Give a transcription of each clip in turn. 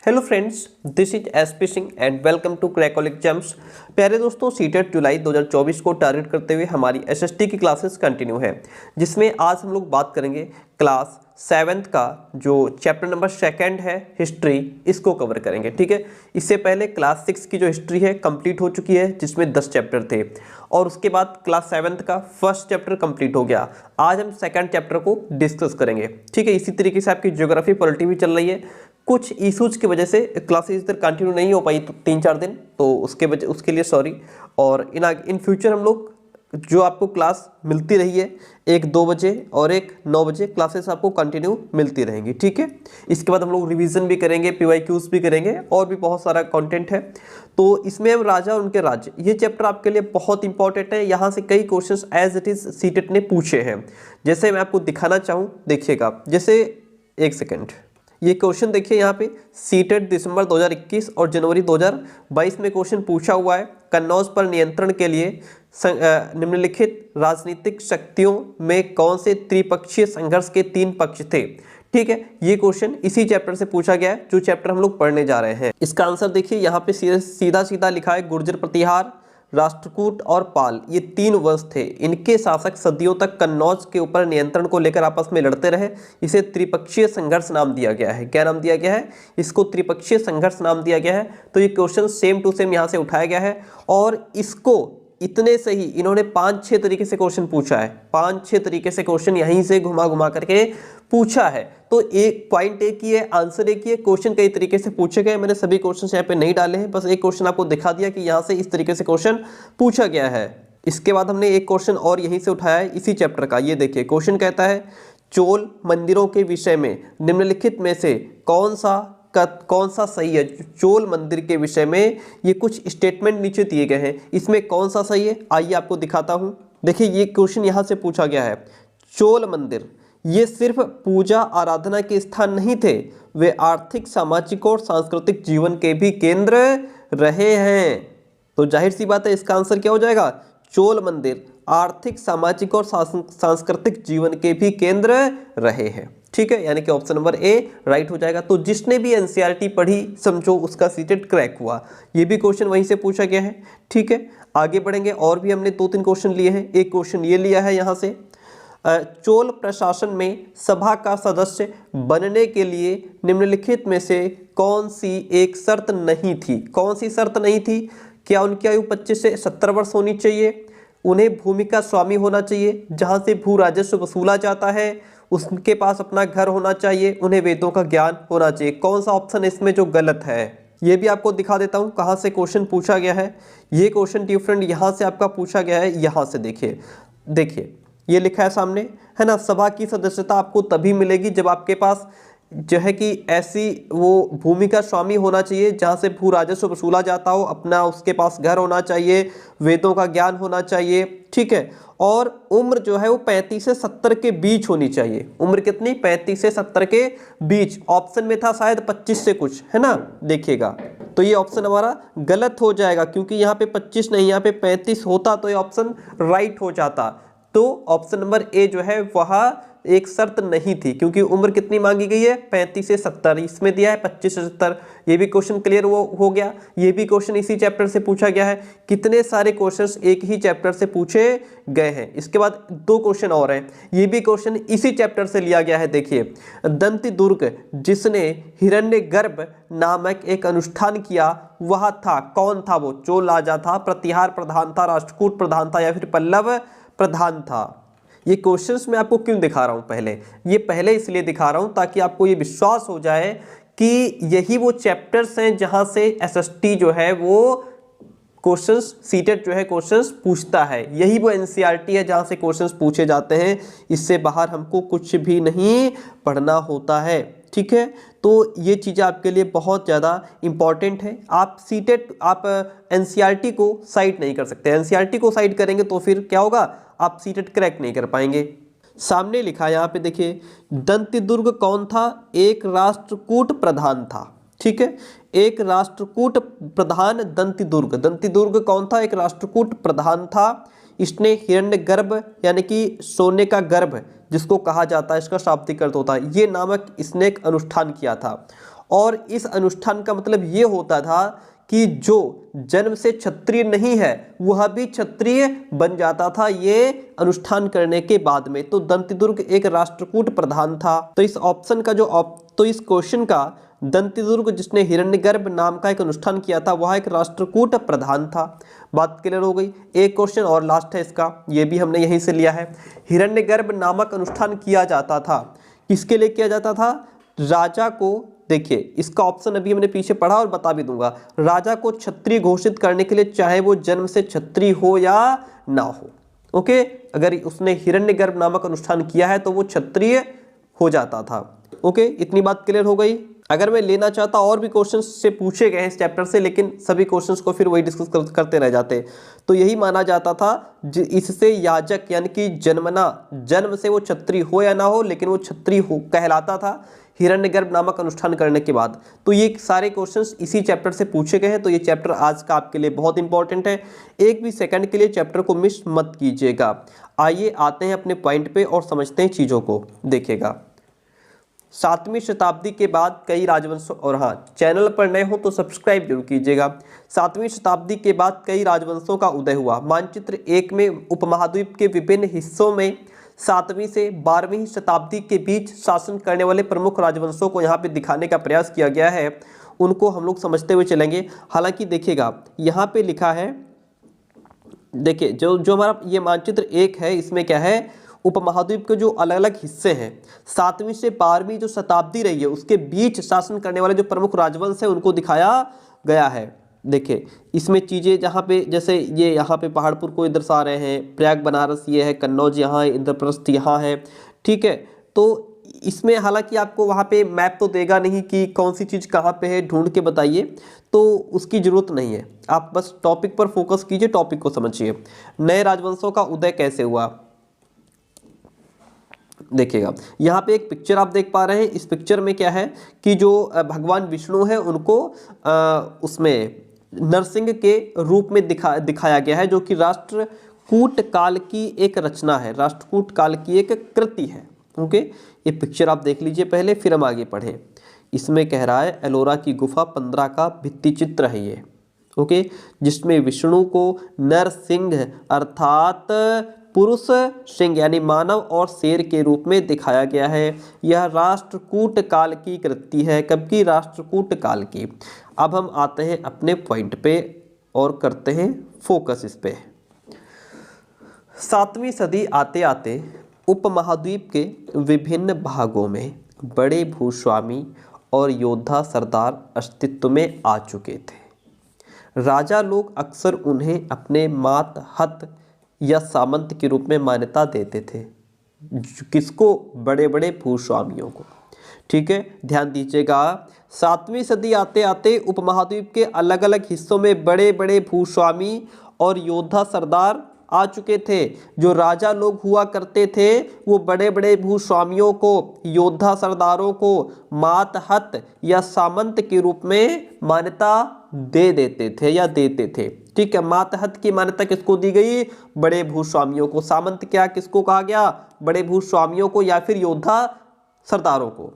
Hello friends, this is SP Singh and welcome to crackle exams. प्यारे दोस्तों, CTET जुलाई 2024 को target करते हुए हमारी एसएसटी की क्लासेस कंटिन्यू है, जिसमें आज हम लोग बात करेंगे क्लास 7th का जो चैप्टर नंबर 2 है हिस्ट्री, इसको कवर करेंगे। ठीक है, इससे पहले क्लास 6 की जो हिस्ट्री है कंप्लीट हो चुकी है, जिसमें 10 चैप्टर थे, और उसके बाद क्लास 7th का फर्स्ट चैप्टर कंप्लीट हो गया। आज हम सेकेंड चैप्टर को डिस्कस करेंगे। ठीक है, इसी तरीके से आपकी ज्योग्राफी पॉलिटी भी चल रही है। कुछ इश्यूज की वजह से क्लासेस इधर कंटिन्यू नहीं हो पाई 3-4 दिन, तो उसके लिए सॉरी। और इन फ्यूचर हम लोग जो आपको क्लास मिलती रही है, एक 2 बजे और एक 9 बजे क्लासेस आपको कंटिन्यू मिलती रहेंगी। ठीक है, इसके बाद हम लोग रिवीजन भी करेंगे, पीवाईक्यूज भी करेंगे, और भी बहुत सारा कंटेंट है। तो इसमें हम राजा और उनके राज्य, ये चैप्टर आपके लिए बहुत इंपॉर्टेंट है। यहाँ से कई questions as it is CTET ने पूछे हैं। जैसे मैं आपको दिखाना चाहूँ, देखिएगा। जैसे एक सेकेंड, ये क्वेश्चन देखिए यहाँ पे, सीटेट दिसंबर 2021 और जनवरी 2022 में क्वेश्चन पूछा हुआ है। कन्नौज पर नियंत्रण के लिए निम्नलिखित राजनीतिक शक्तियों में कौन से त्रिपक्षीय संघर्ष के 3 पक्ष थे। ठीक है, ये क्वेश्चन इसी चैप्टर से पूछा गया है जो चैप्टर हम लोग पढ़ने जा रहे हैं। इसका आंसर देखिए यहाँ पे सीधा सीधा लिखा है, गुर्जर प्रतिहार, राष्ट्रकूट और पाल, ये 3 वंश थे। इनके शासक सदियों तक कन्नौज के ऊपर नियंत्रण को लेकर आपस में लड़ते रहे। इसे त्रिपक्षीय संघर्ष नाम दिया गया है। क्या नाम दिया गया है? इसको त्रिपक्षीय संघर्ष नाम दिया गया है। तो ये क्वेश्चन सेम टू सेम यहाँ से उठाया गया है, और इसको इतने से ही इन्होंने 5-6 तरीके से क्वेश्चन पूछा है। 5-6 तरीके से क्वेश्चन यहीं से घुमा घुमा करके पूछा है। तो एक पॉइंट एक ही है, आंसर एक ही है, क्वेश्चन कई तरीके से पूछे गए। मैंने सभी क्वेश्चन यहाँ पे नहीं डाले हैं, बस एक क्वेश्चन आपको दिखा दिया कि यहाँ से इस तरीके से क्वेश्चन पूछा गया है। इसके बाद हमने एक क्वेश्चन और यहीं से उठाया है इसी चैप्टर का। ये देखिए, क्वेश्चन कहता है चोल मंदिरों के विषय में निम्नलिखित में से कौन सा सही है। चोल मंदिर के विषय में ये कुछ स्टेटमेंट नीचे दिए गए हैं, इसमें कौन सा सही है, आइए आपको दिखाता हूं। देखिए, ये क्वेश्चन यहां से पूछा गया है। चोल मंदिर ये सिर्फ पूजा आराधना के स्थान नहीं थे, वे आर्थिक, सामाजिक और सांस्कृतिक जीवन के भी केंद्र रहे हैं। तो जाहिर सी बात है, इसका आंसर क्या हो जाएगा? चोल मंदिर आर्थिक, सामाजिक और सांस्कृतिक जीवन के भी केंद्र रहे हैं। ठीक है, यानी कि ऑप्शन नंबर ए राइट हो जाएगा। तो जिसने भी एनसीईआरटी पढ़ी, समझो उसका सीटेट क्रैक हुआ। ये भी क्वेश्चन वहीं से पूछा गया है। ठीक है, आगे बढ़ेंगे, और भी हमने 2-3 क्वेश्चन लिए हैं। एक क्वेश्चन ये लिया है यहाँ से, चोल प्रशासन में सभा का सदस्य बनने के लिए निम्नलिखित में से कौन सी एक शर्त नहीं थी। कौन सी शर्त नहीं थी? क्या उनकी आयु 25 से 70 वर्ष होनी चाहिए, उन्हें भूमि का स्वामी होना चाहिए जहां से भू राजस्व वसूला जाता है, उसके पास अपना घर होना चाहिए, उन्हें वेदों का ज्ञान होना चाहिए। कौन सा ऑप्शन इसमें जो गलत है, ये भी आपको दिखा देता हूं कहां से क्वेश्चन पूछा गया है। ये क्वेश्चन डिफरेंट यहां से आपका पूछा गया है। यहां से देखिए ये लिखा है सामने, है ना, सभा की सदस्यता आपको तभी मिलेगी जब आपके पास जो है कि ऐसी वो भूमि का स्वामी होना चाहिए जहाँ से भू राजस्व वसूला जाता हो, अपना उसके पास घर होना चाहिए, वेदों का ज्ञान होना चाहिए। ठीक है, और उम्र जो है वो 35 से 70 के बीच होनी चाहिए। उम्र कितनी? 35 से 70 के बीच। ऑप्शन में था शायद 25 से कुछ, है ना, देखिएगा। तो ये ऑप्शन हमारा गलत हो जाएगा, क्योंकि यहाँ पे 25 नहीं, यहाँ पे 35 होता तो ये ऑप्शन राइट हो जाता। तो ऑप्शन नंबर ए जो है वह एक शर्त नहीं थी, क्योंकि उम्र कितनी मांगी गई है? 35 से 70, इसमें दिया है 25 से 70। ये भी क्वेश्चन क्लियर हो गया। ये भी क्वेश्चन इसी चैप्टर से पूछा गया है। कितने सारे क्वेश्चंस एक ही चैप्टर से पूछे गए हैं। इसके बाद 2 क्वेश्चन और हैं, ये भी क्वेश्चन इसी चैप्टर से लिया गया है। देखिए, दंती दुर्ग जिसने हिरण्यगर्भ नामक एक अनुष्ठान किया, वह था, कौन था वो? चोल राजा था, प्रतिहार प्रधान था, राष्ट्रकूट प्रधान था, या फिर पल्लव प्रधान था। ये क्वेश्चंस मैं आपको क्यों दिखा रहा हूं? ये पहले इसलिए दिखा रहा हूं ताकि आपको ये विश्वास हो जाए कि यही वो चैप्टर्स हैं जहां से एसएसटी जो है वो क्वेश्चंस, सीटेट जो है क्वेश्चंस पूछता है। यही वो एनसीईआरटी है जहां से क्वेश्चंस पूछे जाते हैं। इससे बाहर हमको कुछ भी नहीं पढ़ना होता है। ठीक है, तो ये चीज़ें आपके लिए बहुत ज़्यादा इंपॉर्टेंट है। आप सीटेट, आप एनसीईआरटी को साइड नहीं कर सकते। एनसीईआरटी को साइड करेंगे तो फिर क्या होगा? आप सीटेट क्रैक नहीं कर पाएंगे। सामने लिखा है यहाँ पे, देखिए, दंती दुर्ग कौन था? एक राष्ट्रकूट प्रधान था। ठीक है, एक राष्ट्रकूट प्रधान दंती दुर्ग कौन था? एक राष्ट्रकूट प्रधान था। इसने हिरण्यगर्भ यानी कि सोने का गर्भ जिसको कहा जाता है, इसका शाब्दिक अर्थ होता है, ये नामक इसने एक अनुष्ठान किया था। और इस अनुष्ठान का मतलब ये होता था कि जो जन्म से क्षत्रिय नहीं है वह भी क्षत्रिय बन जाता था ये अनुष्ठान करने के बाद में। तो दंतिदुर्ग एक राष्ट्रकूट प्रधान था। तो इस ऑप्शन का तो इस क्वेश्चन का दंतिदुर्ग जिसने हिरण्यगर्भ नाम का एक अनुष्ठान किया था वह एक राष्ट्रकूट प्रधान था। बात क्लियर हो गई। एक क्वेश्चन और लास्ट है इसका, ये भी हमने यहीं से लिया है। हिरण्यगर्भ नामक अनुष्ठान किया जाता था, किसके लिए किया जाता था? राजा को, देखिए इसका ऑप्शन अभी हमने पीछे पढ़ा और बता भी दूंगा, राजा को क्षत्रिय घोषित करने के लिए, चाहे वो जन्म से क्षत्रिय हो या ना हो। ओके, अगर उसने हिरण्यगर्भ नामक अनुष्ठान किया है तो वो क्षत्रिय हो जाता था। ओके, इतनी बात क्लियर हो गई। अगर मैं लेना चाहता और भी क्वेश्चंस से पूछे गए हैं इस चैप्टर से, लेकिन सभी क्वेश्चंस को फिर वही डिस्कस करते रह जाते, तो यही माना जाता था इससे याजक यानी कि जन्म से वो क्षत्रिय हो या ना हो, लेकिन वो क्षत्रिय हो कहलाता था हिरण्यगर्भ नामक अनुष्ठान करने के बाद। तो ये सारे क्वेश्चंस इसी चैप्टर से पूछे गए हैं। तो ये चैप्टर आज का आपके लिए बहुत इंपॉर्टेंट है, एक भी सेकंड के लिए चैप्टर को मिस मत कीजिएगा। आइए आते हैं अपने पॉइंट पे और समझते हैं चीज़ों को। देखिएगा, 7वीं शताब्दी के बाद कई राजवंशों, और हाँ चैनल पर नए हो तो सब्सक्राइब जरूर कीजिएगा। 7वीं शताब्दी के बाद कई राजवंशों का उदय हुआ। मानचित्र 1 में उपमहाद्वीप के विभिन्न हिस्सों में 7वीं से 12वीं शताब्दी के बीच शासन करने वाले प्रमुख राजवंशों को यहाँ पे दिखाने का प्रयास किया गया है, उनको हम लोग समझते हुए चलेंगे। हालांकि देखिएगा यहाँ पे लिखा है, देखिए जो हमारा ये मानचित्र 1 है, इसमें क्या है, उपमहाद्वीप के जो अलग अलग हिस्से हैं 7वीं से 12वीं जो शताब्दी रही है उसके बीच शासन करने वाले जो प्रमुख राजवंश है उनको दिखाया गया है। देखिए इसमें चीज़ें जहाँ पे, जैसे ये यहाँ पे पहाड़पुर को दर्शा रहे हैं, प्रयाग बनारस ये है, कन्नौज यहाँ है, इंद्रप्रस्थ यहाँ है, ठीक है। तो इसमें हालांकि आपको वहाँ पे मैप तो देगा नहीं कि कौन सी चीज़ कहाँ पे है, ढूंढ के बताइए, तो उसकी ज़रूरत नहीं है। आप बस टॉपिक पर फोकस कीजिए, टॉपिक को समझिए। नए राजवंशों का उदय कैसे हुआ, देखिएगा यहाँ पे एक पिक्चर आप देख पा रहे हैं। इस पिक्चर में क्या है कि जो भगवान विष्णु है उनको उसमें नरसिंह के रूप में दिखाया गया है, जो कि राष्ट्रकूट काल की एक रचना है, राष्ट्रकूट काल की एक कृति है। ओके, ये पिक्चर आप देख लीजिए पहले, फिर हम आगे पढ़ें। इसमें कह रहा है एलोरा की गुफा 15 का भित्ति चित्र है ये। ओके, जिसमें विष्णु को नरसिंह अर्थात पुरुष सिंह यानी मानव और शेर के रूप में दिखाया गया है। यह राष्ट्रकूट काल की कृति है। कब की? राष्ट्रकूट काल की। अब हम आते हैं अपने पॉइंट पे और करते हैं फोकस इस पे। 7वीं सदी आते आते उपमहाद्वीप के विभिन्न भागों में बड़े भूस्वामी और योद्धा सरदार अस्तित्व में आ चुके थे। राजा लोग अक्सर उन्हें अपने मातहत या सामंत के रूप में मान्यता देते थे। किसको? बड़े बड़े भूस्वामियों को। ठीक है, ध्यान दीजिएगा। 7वीं सदी आते आते उपमहाद्वीप के अलग अलग हिस्सों में बड़े बड़े भूस्वामी और योद्धा सरदार आ चुके थे। जो राजा लोग हुआ करते थे वो बड़े बड़े भूस्वामियों को, योद्धा सरदारों को मातहत या सामंत के रूप में मान्यता दे देते थे या देते थे। ठीक है, मातहत की मान्यता किसको दी गई? बड़े भूस्वामियों को। सामंत क्या किसको कहा गया? बड़े भूस्वामियों को या फिर योद्धा सरदारों को।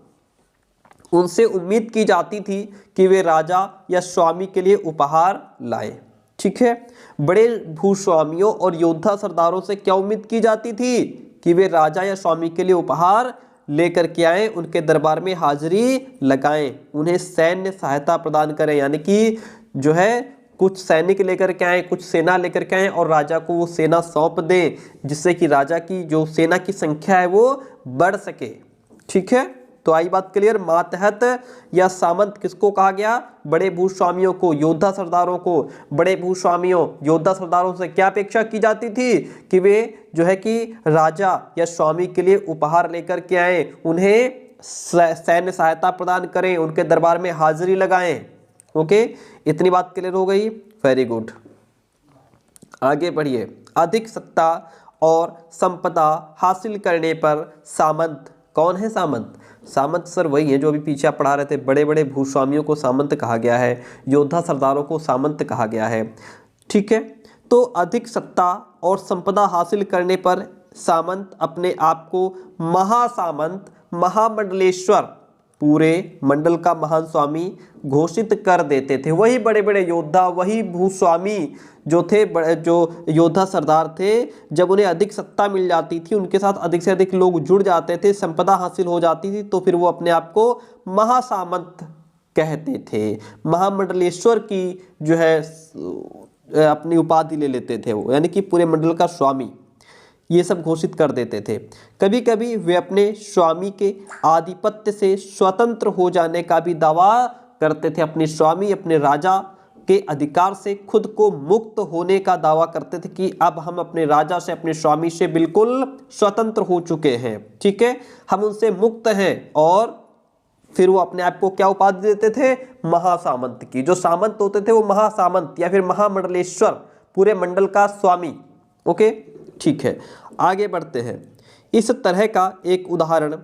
उनसे उम्मीद की जाती थी कि वे राजा या स्वामी के लिए उपहार लाए। ठीक है, बड़े भूस्वामियों और योद्धा सरदारों से क्या उम्मीद की जाती थी? कि वे राजा या स्वामी के लिए उपहार लेकर के आए, उनके दरबार में हाजिरी लगाएं, उन्हें सैन्य सहायता प्रदान करें, यानी कि जो है कुछ सैनिक लेकर के आए, कुछ सेना लेकर के आए और राजा को वो सेना सौंप दें, जिससे कि राजा की जो सेना की संख्या है वो बढ़ सके। ठीक है, तो आई बात क्लियर। मातहत या सामंत किसको कहा गया? बड़े भूस्वामियों को, योद्धा सरदारों को। बड़े भूस्वामियों योद्धा सरदारों से क्या अपेक्षा की जाती थी? कि वे जो है कि राजा या स्वामी के लिए उपहार लेकर के आए, उन्हें सैन्य सहायता प्रदान करें, उनके दरबार में हाजिरी लगाएं। ओके, इतनी बात क्लियर हो गई। वेरी गुड, आगे बढ़िए। अधिक सत्ता और संपदा हासिल करने पर सामंत, कौन है सामंत? सामंत सर वही है जो अभी पीछे आप पढ़ा रहे थे। बड़े बड़े भूस्वामियों को सामंत कहा गया है, योद्धा सरदारों को सामंत कहा गया है। ठीक है, तो अधिक सत्ता और संपदा हासिल करने पर सामंत अपने आप को महासामंत, महामंडलेश्वर, पूरे मंडल का महान स्वामी घोषित कर देते थे। वही बड़े बड़े योद्धा, वही भूस्वामी जो थे, जो योद्धा सरदार थे, जब उन्हें अधिक सत्ता मिल जाती थी, उनके साथ अधिक से अधिक लोग जुड़ जाते थे, संपदा हासिल हो जाती थी, तो फिर वो अपने आप को महासामंत कहते थे। महामंडलेश्वर की जो है अपनी उपाधि ले लेते थे वो, यानी कि पूरे मंडल का स्वामी, ये सब घोषित कर देते थे। कभी कभी वे अपने स्वामी के आधिपत्य से स्वतंत्र हो जाने का भी दावा करते थे। अपने स्वामी, अपने राजा के अधिकार से खुद को मुक्त होने का दावा करते थे कि अब हम अपने राजा से, अपने स्वामी से बिल्कुल स्वतंत्र हो चुके हैं, ठीक है, हम उनसे मुक्त हैं। और फिर वो अपने आप को क्या उपाधि देते थे? महासामंत की। जो सामंत होते थे वो महासामंत या फिर महामंडलेश्वर, पूरे मंडल का स्वामी। ओके, ठीक है, आगे बढ़ते हैं। इस तरह का एक उदाहरण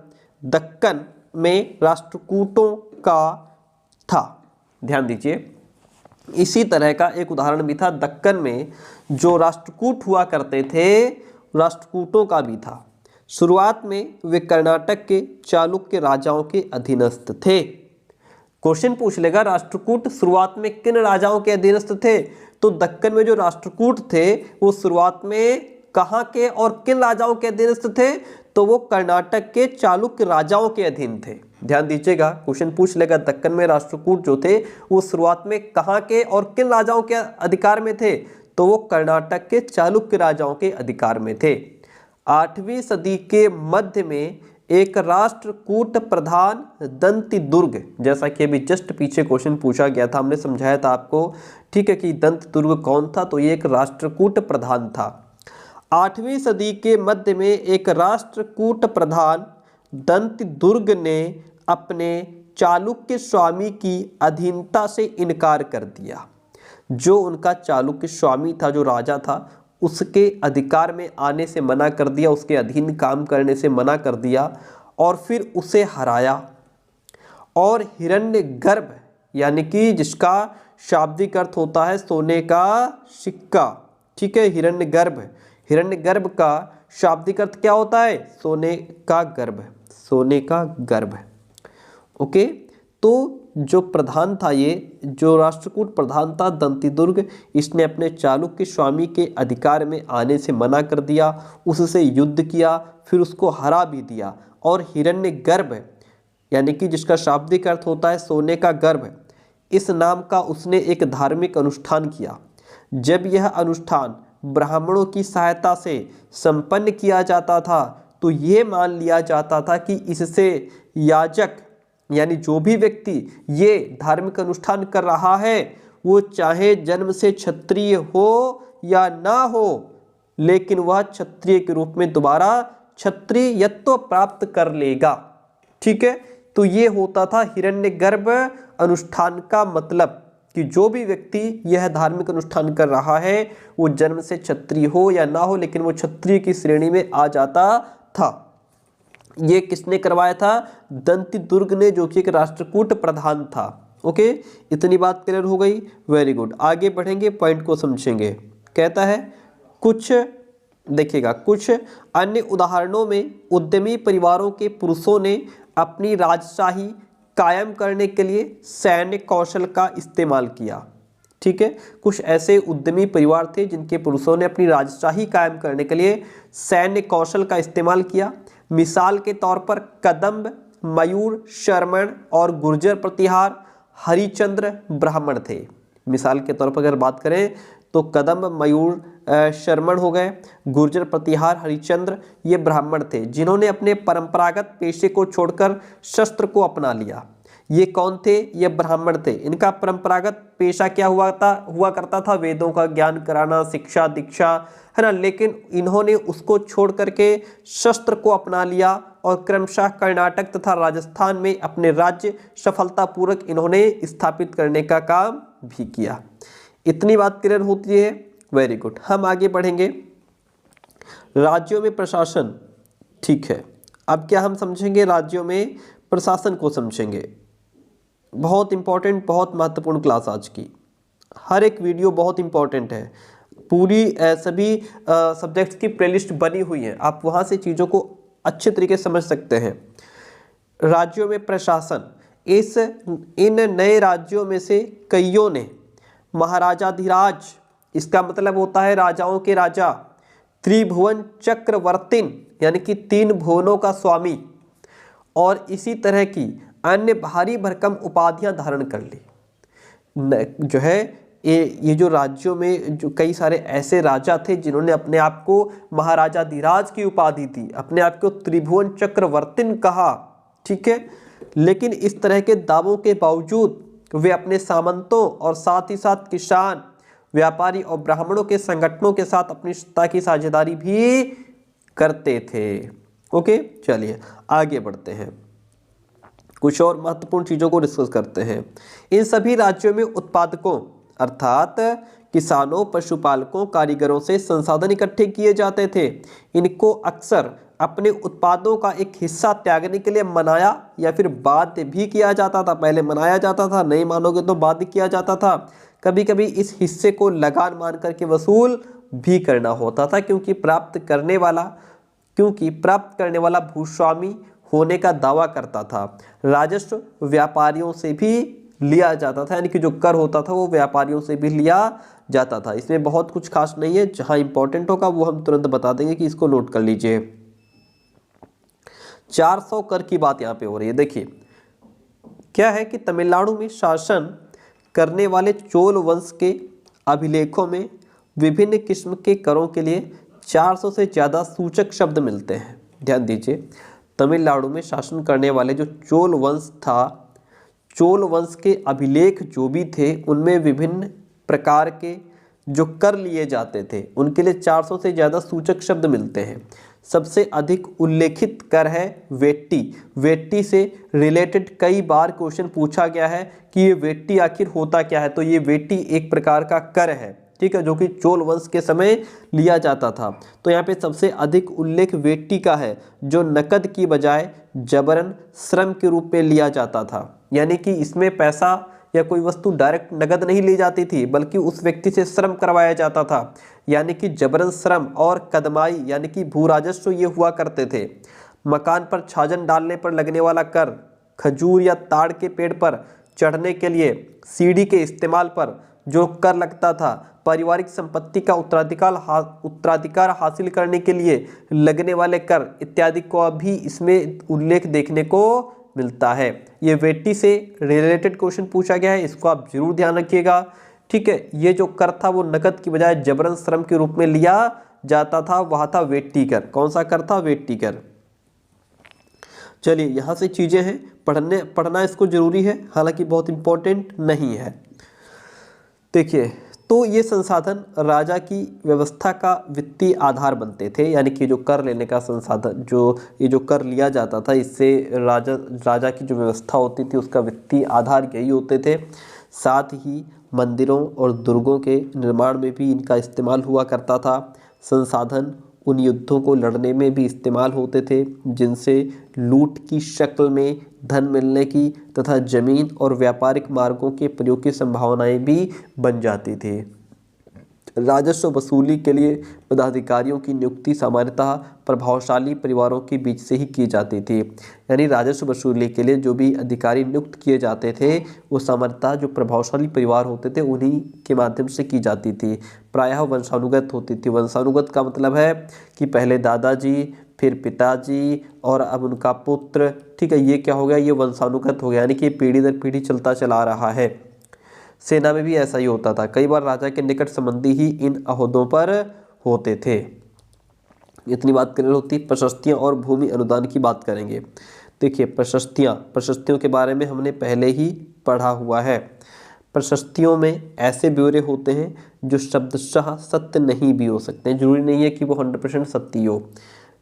दक्कन में राष्ट्रकूटों का था। ध्यान दीजिए, इसी तरह का एक उदाहरण भी था दक्कन में, जो राष्ट्रकूट हुआ करते थे, राष्ट्रकूटों का भी था। शुरुआत में वे कर्नाटक के चालुक्य राजाओं के अधीनस्थ थे। क्वेश्चन पूछ लेगा राष्ट्रकूट शुरुआत में किन राजाओं के अधीनस्थ थे? तो दक्कन में जो राष्ट्रकूट थे वो शुरुआत में कहाँ के और किन राजाओं के अधीनस्थ थे? तो वो कर्नाटक के चालुक्य राजाओं के अधीन थे। ध्यान दीजिएगा, क्वेश्चन पूछ लेगा दक्कन में राष्ट्रकूट जो थे वो शुरुआत में कहाँ के और किन राजाओं के अधिकार में थे? तो वो कर्नाटक के चालुक्य राजाओं के अधिकार में थे। 8वीं सदी के मध्य में एक राष्ट्रकूट प्रधान दंती दुर्ग, जैसा कि अभी जस्ट पीछे क्वेश्चन पूछा गया था, हमने समझाया था आपको, ठीक है, कि दंत दुर्ग कौन था? तो ये एक राष्ट्रकूट प्रधान था। 8वीं सदी के मध्य में एक राष्ट्रकूट प्रधान दंत दुर्ग ने अपने चालुक्य स्वामी की अधीनता से इनकार कर दिया। जो उनका चालुक्य स्वामी था, जो राजा था, उसके अधिकार में आने से मना कर दिया, उसके अधीन काम करने से मना कर दिया, और फिर उसे हराया। और हिरण्यगर्भ, यानी कि जिसका शाब्दिक अर्थ होता है सोने का सिक्का, ठीक है, हिरण्यगर्भ, हिरण्यगर्भ का शाब्दिक अर्थ क्या होता है? सोने का गर्भ, सोने का गर्भ। ओके, तो जो प्रधान था, ये जो राष्ट्रकूट प्रधान था दंतिदुर्ग, इसने अपने चालुक्य स्वामी के अधिकार में आने से मना कर दिया, उससे युद्ध किया, फिर उसको हरा भी दिया। और हिरण्यगर्भ, यानी कि जिसका शाब्दिक अर्थ होता है सोने का गर्भ, इस नाम का उसने एक धार्मिक अनुष्ठान किया। जब यह अनुष्ठान ब्राह्मणों की सहायता से संपन्न किया जाता था तो ये मान लिया जाता था कि इससे याजक, यानी जो भी व्यक्ति ये धार्मिक अनुष्ठान कर रहा है वो चाहे जन्म से क्षत्रिय हो या ना हो, लेकिन वह क्षत्रिय के रूप में दोबारा क्षत्रियत्व प्राप्त कर लेगा। ठीक है, तो ये होता था हिरण्यगर्भ अनुष्ठान का मतलब, कि जो भी व्यक्ति यह धार्मिक अनुष्ठान कर रहा है वो जन्म से क्षत्रिय हो या ना हो, लेकिन वो क्षत्रिय की श्रेणी में आ जाता था। ये किसने करवाया था? दंतिदुर्ग ने, जो कि एक राष्ट्रकूट प्रधान था। ओके, इतनी बात क्लियर हो गई। वेरी गुड, आगे बढ़ेंगे, पॉइंट को समझेंगे। कहता है कुछ, देखिएगा, कुछ अन्य उदाहरणों में उद्यमी परिवारों के पुरुषों ने अपनी राजशाही कायम करने के लिए सैन्य कौशल का इस्तेमाल किया। ठीक है, कुछ ऐसे उद्यमी परिवार थे जिनके पुरुषों ने अपनी राजशाही कायम करने के लिए सैन्य कौशल का इस्तेमाल किया। मिसाल के तौर पर कदम्ब, मयूर, शर्मण और गुर्जर प्रतिहार हरिचंद्र ब्राह्मण थे। मिसाल के तौर पर अगर बात करें तो कदम्ब, मयूर, शर्मण हो गए, गुर्जर प्रतिहार, हरिचंद्र, ये ब्राह्मण थे जिन्होंने अपने परंपरागत पेशे को छोड़कर शस्त्र को अपना लिया। ये कौन थे? ये ब्राह्मण थे। इनका परंपरागत पेशा क्या हुआ करता था? वेदों का ज्ञान कराना, शिक्षा दीक्षा, है ना, लेकिन इन्होंने उसको छोड़ करके शस्त्र को अपना लिया और क्रमशः कर्नाटक तथा राजस्थान में अपने राज्य सफलतापूर्वक इन्होंने स्थापित करने का काम भी किया। इतनी बात क्लियर होती है? वेरी गुड, हम आगे बढ़ेंगे। राज्यों में प्रशासन, ठीक है, अब क्या हम समझेंगे? राज्यों में प्रशासन को समझेंगे। बहुत इंपॉर्टेंट, बहुत महत्वपूर्ण क्लास आज की। हर एक वीडियो बहुत इंपॉर्टेंट है। पूरी सभी सब्जेक्ट्स की प्लेलिस्ट बनी हुई है, आप वहाँ से चीज़ों को अच्छे तरीके से समझ सकते हैं। राज्यों में प्रशासन, इन नए राज्यों में से कईयों ने महाराजाधिराज, इसका मतलब होता है राजाओं के राजा, त्रिभुवन चक्रवर्तिन यानी कि 3 भुवनों का स्वामी, और इसी तरह की अन्य भारी भरकम उपाधियां धारण कर ली। जो है ये जो राज्यों में जो कई सारे ऐसे राजा थे जिन्होंने अपने आप को महाराजाधिराज की उपाधि दी, अपने आप को त्रिभुवन चक्रवर्तिन कहा, ठीक है। लेकिन इस तरह के दावों के बावजूद वे अपने सामंतों और साथ ही साथ किसान, व्यापारी और ब्राह्मणों के संगठनों के साथ अपनी सत्ता की साझेदारी भी करते थे। ओके, चलिए आगे बढ़ते हैं, कुछ और महत्वपूर्ण चीज़ों को डिस्कस करते हैं। इन सभी राज्यों में उत्पादकों अर्थात किसानों, पशुपालकों, कारीगरों से संसाधन इकट्ठे किए जाते थे। इनको अक्सर अपने उत्पादों का एक हिस्सा त्यागने के लिए मनाया या फिर बाध्य भी किया जाता था। पहले मनाया जाता था, नहीं मानोगे तो बाध्य किया जाता था। कभी कभी इस हिस्से को लगान मान करके वसूल भी करना होता था, क्योंकि प्राप्त करने वाला भूस्वामी होने का दावा करता था। राजस्व व्यापारियों से भी लिया जाता था, यानी कि जो कर होता था वो व्यापारियों से भी लिया जाता था। इसमें बहुत कुछ खास नहीं है, जहां इंपॉर्टेंट होगा वो हम तुरंत बता देंगे कि इसको नोट कर लीजिए। 400 कर की बात यहाँ पे हो रही है। देखिए क्या है कि तमिलनाडु में शासन करने वाले चोल वंश के अभिलेखों में विभिन्न किस्म के करों के लिए 400 से ज़्यादा सूचक शब्द मिलते हैं। ध्यान दीजिए, तमिलनाडु में शासन करने वाले जो चोल वंश था, चोल वंश के अभिलेख जो भी थे उनमें विभिन्न प्रकार के जो कर लिए जाते थे उनके लिए 400 से ज़्यादा सूचक शब्द मिलते हैं। सबसे अधिक उल्लेखित कर है वेट्टी। वेट्टी से रिलेटेड कई बार क्वेश्चन पूछा गया है कि ये वेट्टी आखिर होता क्या है। तो ये वेट्टी एक प्रकार का कर है, ठीक है, जो कि चोल वंश के समय लिया जाता था। तो यहाँ पे सबसे अधिक उल्लेख वेट्टी का है, जो नकद की बजाय जबरन श्रम के रूप में लिया जाता था। यानी कि इसमें पैसा या कोई वस्तु डायरेक्ट नगद नहीं ली जाती थी, बल्कि उस व्यक्ति से श्रम करवाया जाता था, यानी कि जबरन श्रम और कदमाई यानी कि भू राजस्व ये हुआ करते थे। मकान पर छाजन डालने पर लगने वाला कर, खजूर या ताड़ के पेड़ पर चढ़ने के लिए सीढ़ी के इस्तेमाल पर जो कर लगता था, पारिवारिक संपत्ति का उत्तराधिकार हासिल करने के लिए लगने वाले कर इत्यादि को भी इसमें उल्लेख देखने को मिलता है। ये वेट्टी से रिलेटेड क्वेश्चन पूछा गया है, इसको आप जरूर ध्यान रखिएगा, ठीक है। ये जो कर था वो नकद की बजाय जबरन श्रम के रूप में लिया जाता था, वह था वेट्टी कर। कौन सा कर था? वेट्टी कर। चलिए यहाँ से चीजें हैं, पढ़ना इसको जरूरी है, हालांकि बहुत इंपॉर्टेंट नहीं है। देखिए, तो ये संसाधन राजा की व्यवस्था का वित्तीय आधार बनते थे, यानी कि जो कर लेने का संसाधन, ये जो कर लिया जाता था, इससे राजा की जो व्यवस्था होती थी उसका वित्तीय आधार यही होते थे। साथ ही मंदिरों और दुर्गों के निर्माण में भी इनका इस्तेमाल हुआ करता था। संसाधन उन युद्धों को लड़ने में भी इस्तेमाल होते थे जिनसे लूट की शक्ल में धन मिलने की तथा जमीन और व्यापारिक मार्गों के प्रयोग की संभावनाएं भी बन जाती थी। राजस्व वसूली के लिए पदाधिकारियों की नियुक्ति सामान्यतः प्रभावशाली परिवारों के बीच से ही की जाती थी। यानी राजस्व वसूली के लिए जो भी अधिकारी नियुक्त किए जाते थे वो सामान्यतः जो प्रभावशाली परिवार होते थे उन्हीं के माध्यम से की जाती थी। प्रायः वंशानुगत होती थी। वंशानुगत का मतलब है कि पहले दादाजी, फिर पिताजी और अब उनका पुत्र, ठीक है, ये क्या हो गया? ये वंशानुगत हो गया, यानी कि पीढ़ी दर पीढ़ी चलता चला रहा है। सेना में भी ऐसा ही होता था, कई बार राजा के निकट संबंधी ही इन अहोदों पर होते थे। इतनी बात करनी होती। प्रशस्तियाँ और भूमि अनुदान की बात करेंगे। देखिए, प्रशस्तियों के बारे में हमने पहले ही पढ़ा हुआ है। प्रशस्तियों में ऐसे ब्यौरे होते हैं जो शब्दशः सत्य नहीं भी हो सकते हैं, जरूरी नहीं है कि वो 100% सत्य हो,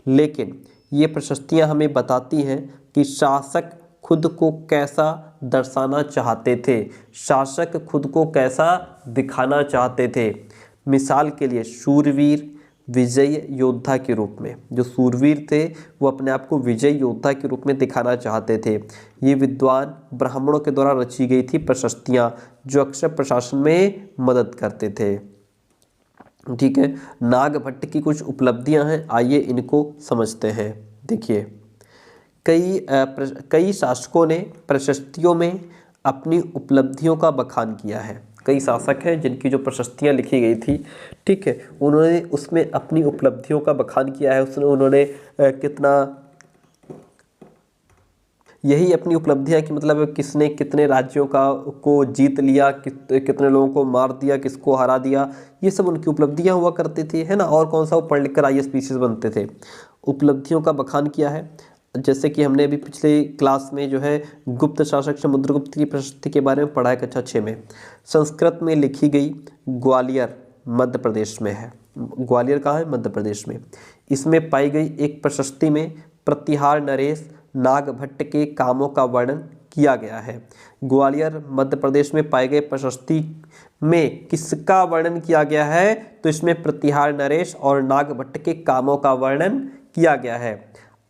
लेकिन ये प्रशस्तियाँ हमें बताती हैं कि शासक खुद को कैसा दर्शाना चाहते थे, शासक खुद को कैसा दिखाना चाहते थे। मिसाल के लिए शूरवीर, विजय योद्धा के रूप में, जो सूरवीर थे वो अपने आप को विजय योद्धा के रूप में दिखाना चाहते थे। ये विद्वान ब्राह्मणों के द्वारा रची गई थी प्रशस्तियाँ, जो अक्सर प्रशासन में मदद करते थे। ठीक है, नागभट्ट की कुछ उपलब्धियां हैं, आइए इनको समझते हैं। देखिए कई शासकों ने प्रशस्तियों में अपनी उपलब्धियों का बखान किया है। कई शासक हैं जिनकी जो प्रशस्तियाँ लिखी गई थी, ठीक है, उन्होंने उसमें अपनी उपलब्धियों का बखान किया है। उन्होंने कितना, यही अपनी उपलब्धियां कि मतलब किसने कितने राज्यों को जीत लिया, कितने लोगों को मार दिया, किसको हरा दिया, ये सब उनकी उपलब्धियां हुआ करती थी, है ना। और कौन सा, वो पढ़ लिख कर IAS PCS बनते थे। उपलब्धियों का बखान किया है। जैसे कि हमने अभी पिछले क्लास में जो है गुप्त शासक समुद्रगुप्त की प्रशस्ति के बारे में पढ़ा है कक्षा 6 में। संस्कृत में लिखी गई, ग्वालियर मध्य प्रदेश में है। ग्वालियर कहाँ है? मध्य प्रदेश में। इसमें पाई गई एक प्रशस्ति में प्रतिहार नरेश नागभट्ट के कामों का वर्णन किया गया है। ग्वालियर मध्य प्रदेश में पाए गए प्रशस्ति में किसका वर्णन किया गया है? तो इसमें प्रतिहार नरेश और नागभट्ट के कामों का वर्णन किया गया है।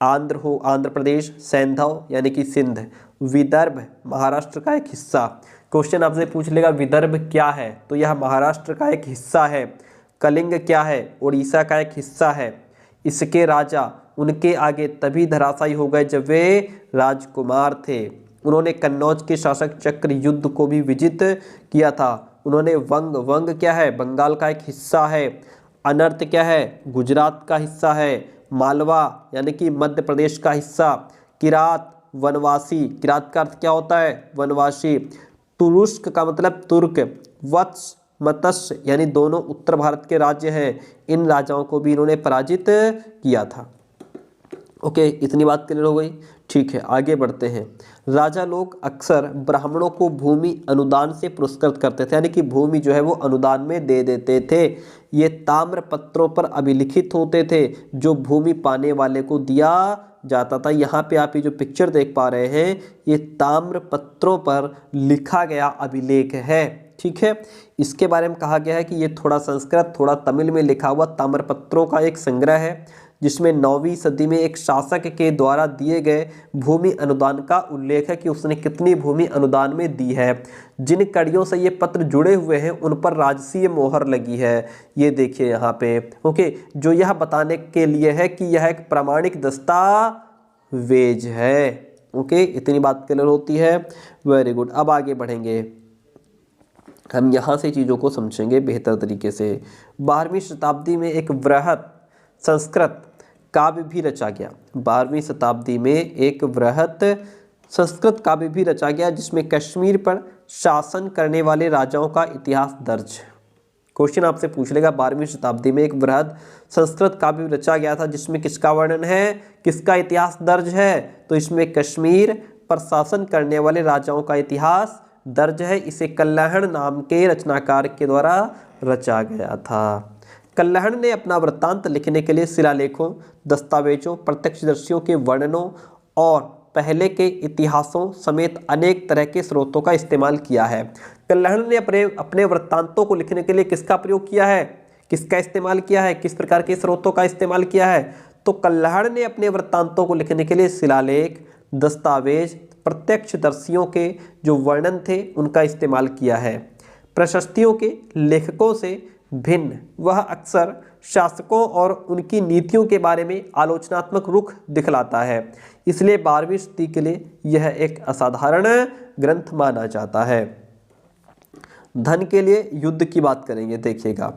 आंध्र प्रदेश, सैंधव यानी कि सिंध, विदर्भ महाराष्ट्र का एक हिस्सा। क्वेश्चन आपसे पूछ लेगा विदर्भ क्या है, तो यह महाराष्ट्र का एक हिस्सा है। कलिंग क्या है? उड़ीसा का एक हिस्सा है। इसके राजा उनके आगे तभी धराशायी हो गए जब वे राजकुमार थे। उन्होंने कन्नौज के शासक चक्र युद्ध को भी विजित किया था। उन्होंने वंग क्या है? बंगाल का एक हिस्सा है। अनर्त क्या है? गुजरात का हिस्सा है। मालवा यानी कि मध्य प्रदेश का हिस्सा। किरात वनवासी, किरात का अर्थ क्या होता है? वनवासी। तुरुष्क का मतलब तुर्क। वत्स मत्स्य यानी दोनों उत्तर भारत के राज्य हैं। इन राजाओं को भी इन्होंने पराजित किया था। ओके, इतनी बात क्लियर हो गई। ठीक है, आगे बढ़ते हैं। राजा लोग अक्सर ब्राह्मणों को भूमि अनुदान से पुरस्कृत करते थे, यानी कि भूमि जो है वो अनुदान में दे देते थे। ये ताम्र पत्रों पर अभिलिखित होते थे जो भूमि पाने वाले को दिया जाता था। यहाँ पे आप ये जो पिक्चर देख पा रहे हैं, ये ताम्र पत्रों पर लिखा गया अभिलेख है। ठीक है, इसके बारे में कहा गया है कि ये थोड़ा संस्कृत थोड़ा तमिल में लिखा हुआ ताम्रपत्रों का एक संग्रह है, जिसमें 9वीं सदी में एक शासक के द्वारा दिए गए भूमि अनुदान का उल्लेख है कि उसने कितनी भूमि अनुदान में दी है। जिन कड़ियों से ये पत्र जुड़े हुए हैं उन पर राजसीय मोहर लगी है। ये देखिए यहाँ पे। ओके, जो यह बताने के लिए है कि यह एक प्रामाणिक दस्तावेज है। ओके, इतनी बात क्लियर होती है। Very good. अब आगे बढ़ेंगे, हम यहाँ से चीज़ों को समझेंगे बेहतर तरीके से। 12वीं शताब्दी में एक वृहत संस्कृत काव्य भी रचा गया। 12वीं शताब्दी में एक वृहत संस्कृत काव्य भी रचा गया जिसमें कश्मीर पर शासन करने वाले राजाओं का इतिहास दर्ज है। क्वेश्चन आपसे पूछ लेगा 12वीं शताब्दी में एक वृहत संस्कृत काव्य रचा गया था जिसमें किसका वर्णन है, किसका इतिहास दर्ज है? तो इसमें कश्मीर पर शासन करने वाले राजाओं का इतिहास दर्ज है। इसे कल्लहण नाम के रचनाकार के द्वारा रचा गया था। कल्लहण ने अपना वृत्तांत लिखने के लिए शिलालेखों, दस्तावेजों, प्रत्यक्षदर्शियों के वर्णनों और पहले के इतिहासों समेत अनेक तरह के स्रोतों का इस्तेमाल किया है। कल्लहण ने अपने वृत्तांतों को लिखने के लिए किसका प्रयोग किया है, किसका इस्तेमाल किया है, किस प्रकार के स्रोतों का इस्तेमाल किया है? तो कल्लहण ने अपने वृत्तांतों को लिखने के लिए शिलालेख, दस्तावेज, प्रत्यक्षदर्शियों के जो वर्णन थे उनका इस्तेमाल किया है। प्रशस्तियों के लेखकों से भिन्न वह अक्सर शासकों और उनकी नीतियों के बारे में आलोचनात्मक रुख दिखलाता है। इसलिए 12वीं सदी के लिए यह एक असाधारण ग्रंथ माना जाता है। धन के लिए युद्ध की बात करेंगे। देखिएगा,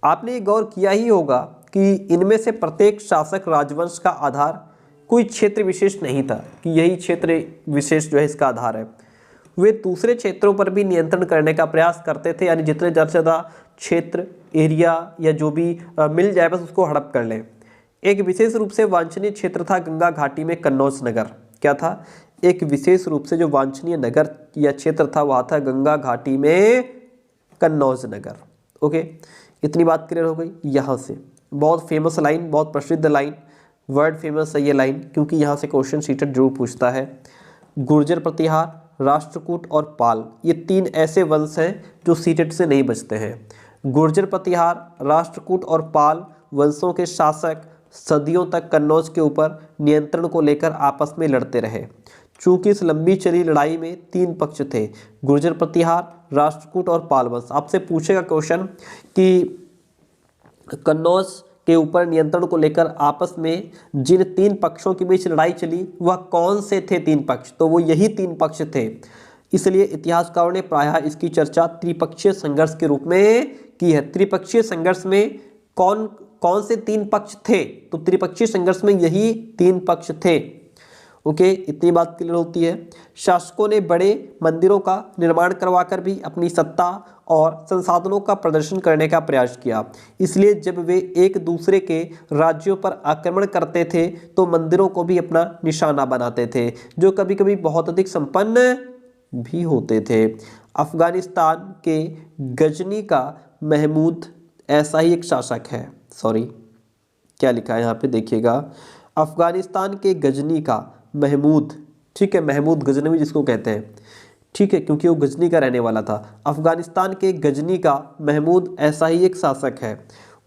आपने गौर किया ही होगा कि इनमें से प्रत्येक शासक राजवंश का आधार कोई क्षेत्र विशेष नहीं था कि यही क्षेत्र विशेष जो है इसका आधार है। वे दूसरे क्षेत्रों पर भी नियंत्रण करने का प्रयास करते थे, यानी जितने ज़्यादा क्षेत्र, एरिया या जो भी मिल जाए बस उसको हड़प कर लें। एक विशेष रूप से वांछनीय क्षेत्र था गंगा घाटी में कन्नौज नगर। क्या था? एक विशेष रूप से जो वांछनीय नगर या क्षेत्र था वह था गंगा घाटी में कन्नौज नगर। ओके, इतनी बात क्लियर हो गई। यहाँ से बहुत फेमस लाइन, बहुत प्रसिद्ध लाइन, वर्ड फेमस है ये लाइन क्योंकि यहाँ से क्वेश्चन सीटेट जरूर पूछता है। गुर्जर प्रतिहार, राष्ट्रकूट और पाल, ये 3 ऐसे वंश हैं जो सीटेट से नहीं बचते हैं। गुर्जर प्रतिहार, राष्ट्रकूट और पाल वंशों के शासक सदियों तक कन्नौज के ऊपर नियंत्रण को लेकर आपस में लड़ते रहे। चूंकि इस लंबी चली लड़ाई में 3 पक्ष थे, गुर्जर प्रतिहार, राष्ट्रकूट और पाल वंश। आपसे पूछेगा क्वेश्चन कि कन्नौज के ऊपर नियंत्रण को लेकर आपस में जिन 3 पक्षों के बीच लड़ाई चली वह कौन से थे 3 पक्ष, तो वो यही 3 पक्ष थे। इसलिए इतिहासकारों ने प्रायः इसकी चर्चा त्रिपक्षीय संघर्ष के रूप में की है। त्रिपक्षीय संघर्ष में कौन कौन से 3 पक्ष थे, तो त्रिपक्षीय संघर्ष में यही 3 पक्ष थे। ओके, इतनी बात क्लियर होती है। शासकों ने बड़े मंदिरों का निर्माण करवाकर भी अपनी सत्ता और संसाधनों का प्रदर्शन करने का प्रयास किया। इसलिए जब वे एक दूसरे के राज्यों पर आक्रमण करते थे तो मंदिरों को भी अपना निशाना बनाते थे, जो कभी कभी बहुत अधिक संपन्न भी होते थे। अफगानिस्तान के गजनी का महमूद ऐसा ही एक शासक है। सॉरी, क्या लिखा है यहाँ पे देखिएगा, अफगानिस्तान के गजनी का महमूद, ठीक है, महमूद गजनवी जिसको कहते हैं, ठीक है, क्योंकि वो गजनी का रहने वाला था। अफगानिस्तान के गजनी का महमूद ऐसा ही एक शासक है।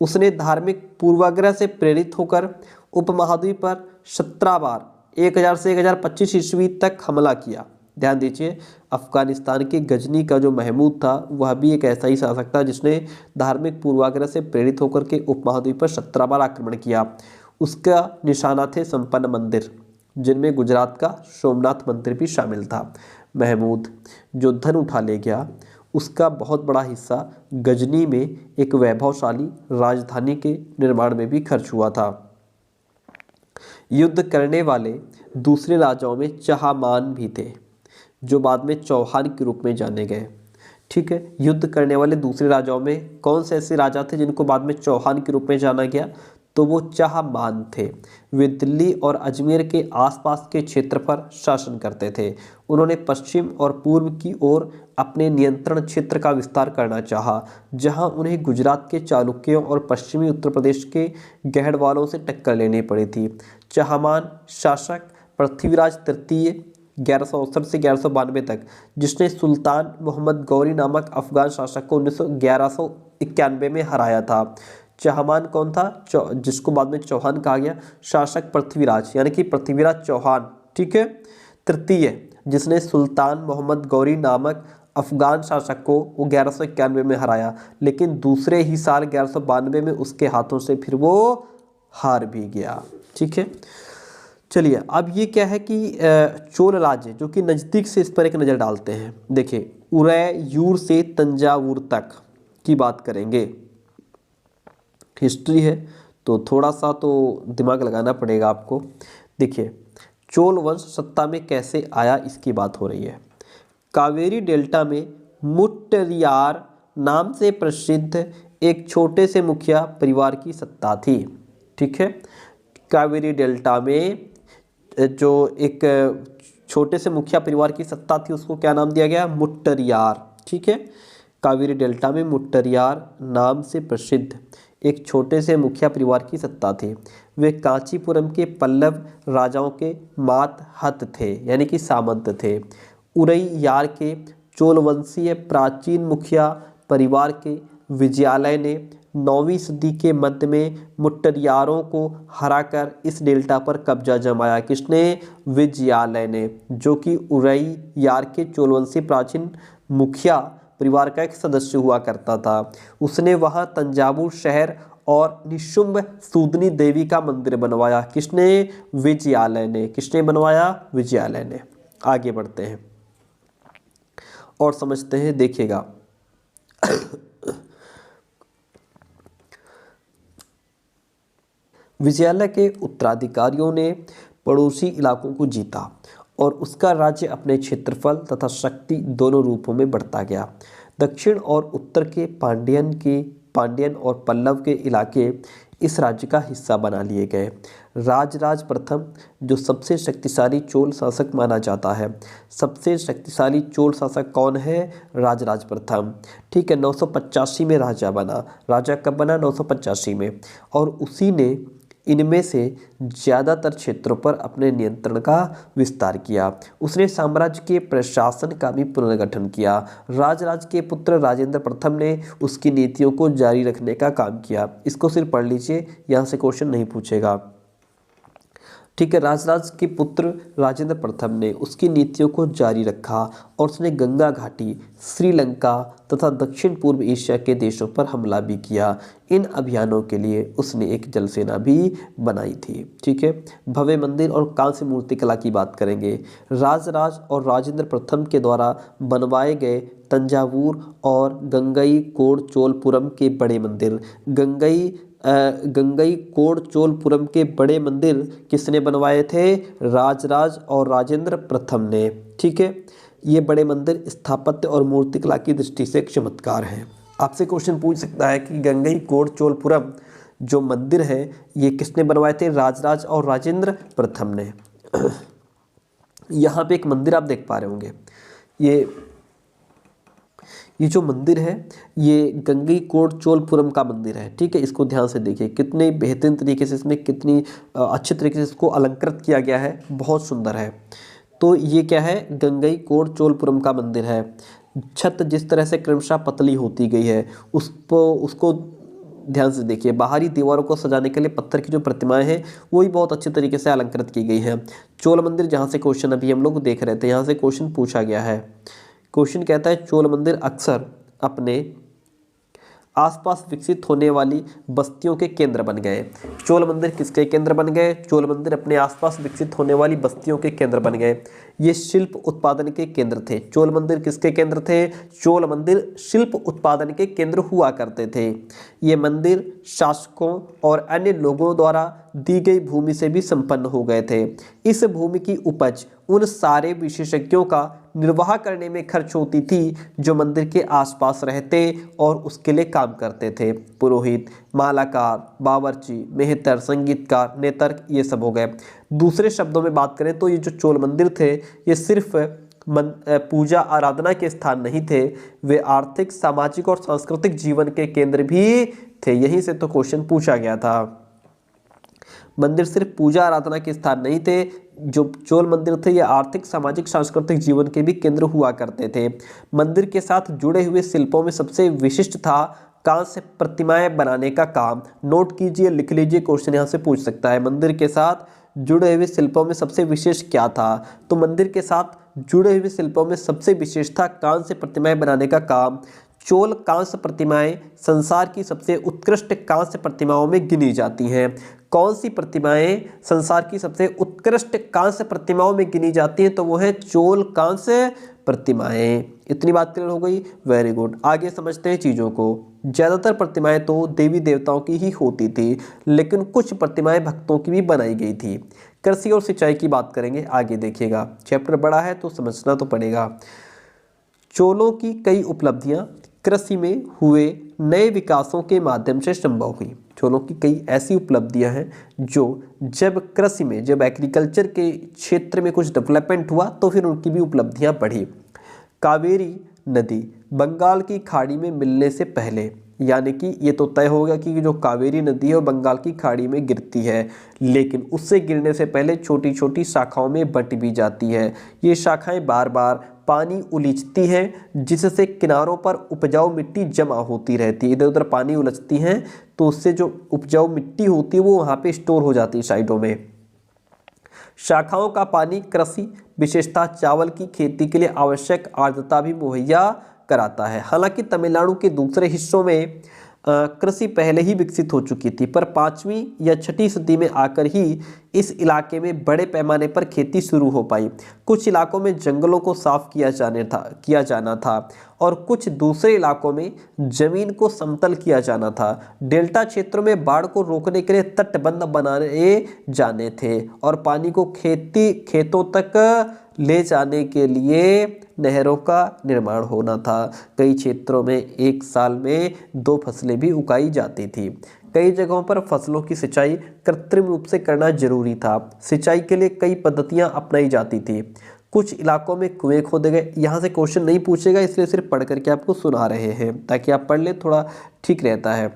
उसने धार्मिक पूर्वाग्रह से प्रेरित होकर उपमहाद्वीप पर 17 बार 1000 से 1025 ईस्वी तक हमला किया। ध्यान दीजिए, अफगानिस्तान के गजनी का जो महमूद था वह भी एक ऐसा ही शासक था जिसने धार्मिक पूर्वाग्रह से प्रेरित होकर के उपमहाद्वीप पर 17 बार आक्रमण किया। उसका निशाना थे संपन्न मंदिर, जिनमें गुजरात का सोमनाथ मंदिर भी शामिल था। महमूद जो धन उठा ले गया, उसका बहुत बड़ा हिस्सा गजनी में एक वैभवशाली राजधानी के निर्माण में भी खर्च हुआ था। युद्ध करने वाले दूसरे राजाओं में चहामान भी थे, जो बाद में चौहान के रूप में जाने गए। ठीक है, युद्ध करने वाले दूसरे राजाओं में कौन से ऐसे राजा थे जिनको बाद में चौहान के रूप में जाना गया, तो वो चहामान थे। वे दिल्ली और अजमेर के आसपास के क्षेत्र पर शासन करते थे। उन्होंने पश्चिम और पूर्व की ओर अपने नियंत्रण क्षेत्र का विस्तार करना चाहा, जहां उन्हें गुजरात के चालुक्यों और पश्चिमी उत्तर प्रदेश के गहड़वालों से टक्कर लेनी पड़ी थी। चहामान शासक पृथ्वीराज तृतीय 1168 से 1192 तक, जिसने सुल्तान मोहम्मद गौरी नामक अफगान शासक को 1191 में हराया था। चहामान कौन था, जिसको बाद में चौहान कहा गया, शासक पृथ्वीराज यानी कि पृथ्वीराज चौहान, ठीक है, तृतीय, जिसने सुल्तान मोहम्मद गौरी नामक अफगान शासक को वो 1191 में हराया, लेकिन दूसरे ही साल 1192 में उसके हाथों से फिर वो हार भी गया। ठीक है, चलिए अब ये क्या है कि चोल राज्य जो कि नज़दीक से इस पर एक नज़र डालते हैं। देखिए, उरैयूर से तंजावुर तक की बात करेंगे। हिस्ट्री है तो थोड़ा सा तो दिमाग लगाना पड़ेगा आपको। देखिए, चोल वंश सत्ता में कैसे आया इसकी बात हो रही है। कावेरी डेल्टा में मुट्टरियार नाम से प्रसिद्ध एक छोटे से मुखिया परिवार की सत्ता थी। ठीक है, कावेरी डेल्टा में जो एक छोटे से मुखिया परिवार की सत्ता थी उसको क्या नाम दिया गया, मुट्टरियार। ठीक है, कावेरी डेल्टा में मुट्टरियार नाम से प्रसिद्ध एक छोटे से मुखिया परिवार की सत्ता थी। वे कांचीपुरम के पल्लव राजाओं के मातहत थे, यानी कि सामंत थे। उरैयार के चोलवंशीय प्राचीन मुखिया परिवार के विजयालय ने 9वीं सदी के मध्य में मुट्टरियारों को हराकर इस डेल्टा पर कब्जा जमाया। किसने, विजयालय ने, जो कि उरैयार के चोलवंशी प्राचीन मुखिया परिवार का एक सदस्य हुआ करता था। उसने वहां तंजावुर शहर और निशुंभ सूदनी देवी का मंदिर बनवाया। किसने, विजयालय ने। किसने बनवाया, विजयालय ने। आगे बढ़ते हैं और समझते हैं, देखिएगा विजयालय के उत्तराधिकारियों ने पड़ोसी इलाकों को जीता और उसका राज्य अपने क्षेत्रफल तथा शक्ति दोनों रूपों में बढ़ता गया। दक्षिण और उत्तर के पांड्यन और पल्लव के इलाके इस राज्य का हिस्सा बना लिए गए। राजराज प्रथम, जो सबसे शक्तिशाली चोल शासक माना जाता है, सबसे शक्तिशाली चोल शासक कौन है, राजराज प्रथम। ठीक है, 985 में राजा बना। राजा कब बना, 985 में, और उसी ने इनमें से ज़्यादातर क्षेत्रों पर अपने नियंत्रण का विस्तार किया। उसने साम्राज्य के प्रशासन का भी पुनर्गठन किया। राजराज के पुत्र राजेंद्र प्रथम ने उसकी नीतियों को जारी रखने का काम किया। इसको सिर्फ पढ़ लीजिए, यहाँ से क्वेश्चन नहीं पूछेगा। ठीक है। राजराज के पुत्र राजेंद्र प्रथम ने उसकी नीतियों को जारी रखा और उसने गंगा घाटी, श्रीलंका तथा दक्षिण पूर्व एशिया के देशों पर हमला भी किया। इन अभियानों के लिए उसने एक जल सेना भी बनाई थी। ठीक है। भव्य मंदिर और कांस्य मूर्तिकला की बात करेंगे। राजराज और राजेंद्र प्रथम के द्वारा बनवाए गए तंजावुर और गंगईकोंडचोलपुरम के बड़े मंदिर, गंगईकोंडचोलपुरम के बड़े मंदिर किसने बनवाए थे? राजराज और राजेंद्र प्रथम ने। ठीक है। ये बड़े मंदिर स्थापत्य और मूर्तिकला की दृष्टि से चमत्कार हैं। आपसे क्वेश्चन पूछ सकता है कि गंगईकोंडचोलपुरम जो मंदिर है ये किसने बनवाए थे? राजराज और राजेंद्र प्रथम ने। यहाँ पे एक मंदिर आप देख पा रहे होंगे, ये जो मंदिर है ये गंगईकोंडचोलपुरम का मंदिर है। ठीक है। इसको ध्यान से देखिए, कितने बेहतरीन तरीके से इसमें कितनी अच्छे तरीके से इसको अलंकृत किया गया है, बहुत सुंदर है। तो ये क्या है? गंगईकोंडचोलपुरम का मंदिर है। छत जिस तरह से क्रमशः पतली होती गई है उसको ध्यान से देखिए। बाहरी दीवारों को सजाने के लिए पत्थर की जो प्रतिमाएं हैं वो भी बहुत अच्छे तरीके से अलंकृत की गई हैं। चोल मंदिर, जहाँ से क्वेश्चन अभी हम लोग देख रहे थे, यहाँ से क्वेश्चन पूछा गया है। क्वेश्चन कहता है चोल मंदिर अक्सर अपने आसपास विकसित होने वाली बस्तियों के केंद्र बन गए। चोल मंदिर किसके केंद्र बन गए? चोल मंदिर अपने आसपास विकसित होने वाली बस्तियों के केंद्र बन गए। ये शिल्प उत्पादन के केंद्र थे। चोल मंदिर किसके केंद्र थे? चोल मंदिर शिल्प उत्पादन के केंद्र हुआ करते थे। ये मंदिर शासकों और अन्य लोगों द्वारा दी गई भूमि से भी संपन्न हो गए थे। इस भूमि की उपज उन सारे विशेषज्ञों का निर्वाह करने में खर्च होती थी जो मंदिर के आसपास रहते और उसके लिए काम करते थे। पुरोहित, मालाकार, बावर्ची, मेहतर, संगीतकार, नेतर्क, ये सब हो गए। दूसरे शब्दों में बात करें तो ये जो चोल मंदिर थे ये सिर्फ पूजा आराधना के स्थान नहीं थे, वे आर्थिक, सामाजिक और सांस्कृतिक जीवन के केंद्र भी थे। यहीं से तो क्वेश्चन पूछा गया था। मंदिर सिर्फ पूजा आराधना के स्थान नहीं थे, जो चोल मंदिर थे ये आर्थिक, सामाजिक, सांस्कृतिक जीवन के भी केंद्र हुआ करते थे। मंदिर के साथ जुड़े हुए शिल्पों में सबसे विशिष्ट था कांस्य प्रतिमाएं बनाने का काम। नोट कीजिए, लिख लीजिए, क्वेश्चन यहाँ से पूछ सकता है। मंदिर के साथ जुड़े हुए शिल्पों में सबसे विशेष क्या था? तो मंदिर के साथ जुड़े हुए शिल्पों में सबसे विशेष था कांस्य प्रतिमाएं बनाने का काम। चोल कांस्य प्रतिमाएं संसार की सबसे उत्कृष्ट कांस्य प्रतिमाओं में गिनी जाती हैं। कौन सी प्रतिमाएं संसार की सबसे उत्कृष्ट कांस्य प्रतिमाओं में गिनी जाती हैं? तो वो है चोल कांस्य प्रतिमाएं। इतनी बात क्लियर हो गई? Very good. आगे समझते हैं चीज़ों को। ज़्यादातर प्रतिमाएं तो देवी देवताओं की ही होती थी, लेकिन कुछ प्रतिमाएं भक्तों की भी बनाई गई थी। कृषि और सिंचाई की बात करेंगे, आगे देखिएगा। चैप्टर बड़ा है तो समझना तो पड़ेगा। चोलों की कई उपलब्धियां कृषि में हुए नए विकासों के माध्यम से संभव हुई। चोलों की कई ऐसी उपलब्धियां हैं जो जब कृषि में, जब एग्रीकल्चर के क्षेत्र में कुछ डेवलपमेंट हुआ तो फिर उनकी भी उपलब्धियां बढ़ी। कावेरी नदी बंगाल की खाड़ी में मिलने से पहले, यानी कि ये तो तय हो गया कि जो कावेरी नदी है वो बंगाल की खाड़ी में गिरती है, लेकिन उससे गिरने से पहले छोटी छोटी शाखाओं में बंट भी जाती है। ये शाखाएं बार बार पानी उलीचती हैं, जिससे किनारों पर उपजाऊ मिट्टी जमा होती रहती है। इधर उधर पानी उलझती हैं तो उससे जो उपजाऊ मिट्टी होती है वो वहाँ पे स्टोर हो जाती है साइडों में। शाखाओं का पानी कृषि, विशेषतः चावल की खेती के लिए आवश्यक आर्द्रता भी मुहैया कराता है। हालांकि तमिलनाडु के दूसरे हिस्सों में कृषि पहले ही विकसित हो चुकी थी, पर 5वीं या 6ठी सदी में आकर ही इस इलाके में बड़े पैमाने पर खेती शुरू हो पाई। कुछ इलाकों में जंगलों को साफ किया जाना था और कुछ दूसरे इलाकों में जमीन को समतल किया जाना था। डेल्टा क्षेत्रों में बाढ़ को रोकने के लिए तटबंध बनाए जाने थे और पानी को खेतों तक ले जाने के लिए नहरों का निर्माण होना था। कई क्षेत्रों में एक साल में 2 फसलें भी उगाई जाती थी। कई जगहों पर फसलों की सिंचाई कृत्रिम रूप से करना जरूरी था। सिंचाई के लिए कई पद्धतियां अपनाई जाती थी। कुछ इलाकों में कुएं खोदे गए। यहाँ से क्वेश्चन नहीं पूछेगा, इसलिए सिर्फ पढ़ करके आपको सुना रहे हैं ताकि आप पढ़ ले, थोड़ा ठीक रहता है।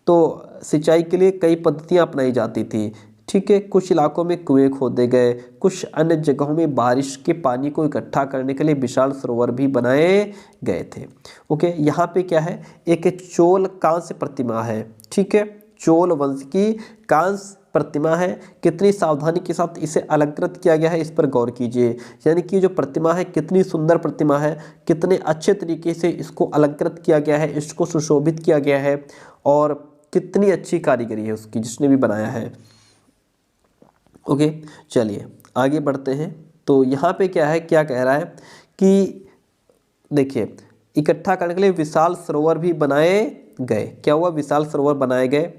तो सिंचाई के लिए कई पद्धतियां अपनाई जाती थी। ठीक है। कुछ इलाकों में कुएं खोदे गए। कुछ अन्य जगहों में बारिश के पानी को इकट्ठा करने के लिए विशाल सरोवर भी बनाए गए थे। ओके। यहाँ पे क्या है? एक चोल कांस्य प्रतिमा है। ठीक है। चोल वंश की कांस्य प्रतिमा है, कितनी सावधानी के साथ इसे अलंकृत किया गया है, इस पर गौर कीजिए। यानी कि जो प्रतिमा है कितनी सुंदर प्रतिमा है, कितने अच्छे तरीके से इसको अलंकृत किया गया है, इसको सुशोभित किया गया है और कितनी अच्छी कारीगरी है उसकी जिसने भी बनाया है। ओके, चलिए आगे बढ़ते हैं। तो यहाँ पे क्या है, क्या कह रहा है कि देखिए इकट्ठा करने के लिए विशाल सरोवर भी बनाए गए। क्या हुआ, विशाल सरोवर बनाए गए।